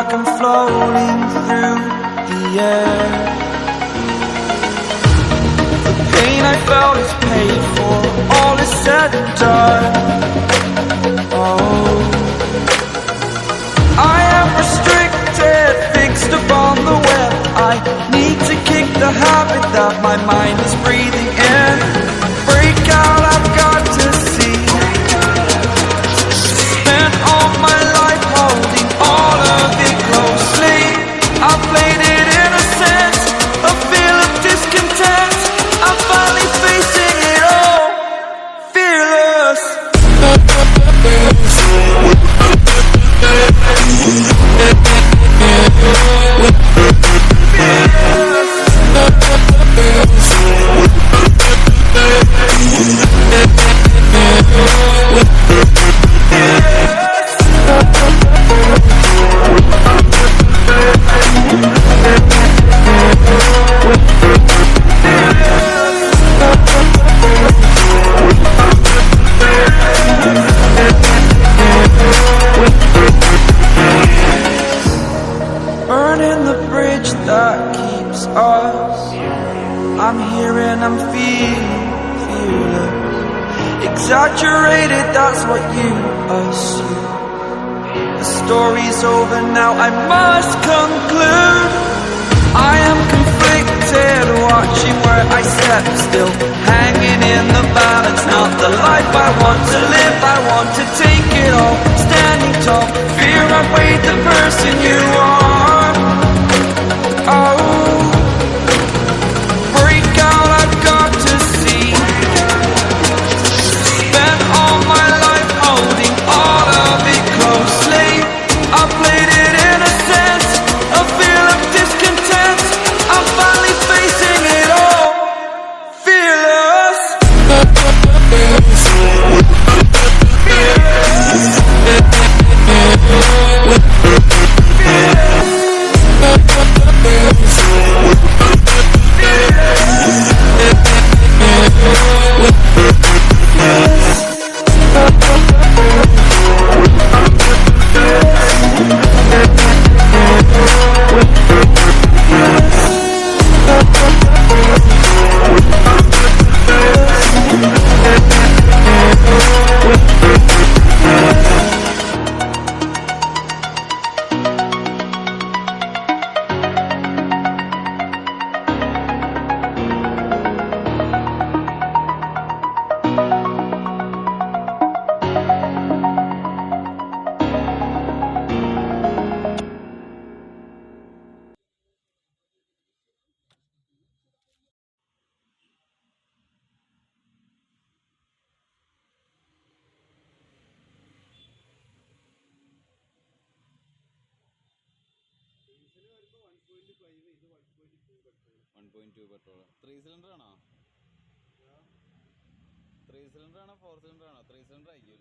like I'm floating through the air. The pain I felt is paid for, all is said and done. Oh, I am restricted, fixed upon the web. I need to kick the habit that my mind is breathing in. Break out, I've got to see. Spent all my life holding all of it closely. I played it innocent, a feel of discontent. I'm finally facing it all, fearless. Burning the bridge that keeps us. I'm here and I'm feeling fearless. Exaggerated, that's what you assume. The story's over now, I must conclude. I am conflicted, watching where I step still, hanging in the balance. Not the life I want to live, I want to take it all. Standing tall, fear I weighed the person you are. Oh, break out, I've got to see. Spent all my life holding all of it closely. I played it innocent, a feel of discontent. I'm finally facing it all, fearless. Petrol 3 cylinder ആണോ? 3 cylinder ആണോ 4 cylinder ആണോ? 3 cylinder ആയിരിക്കും.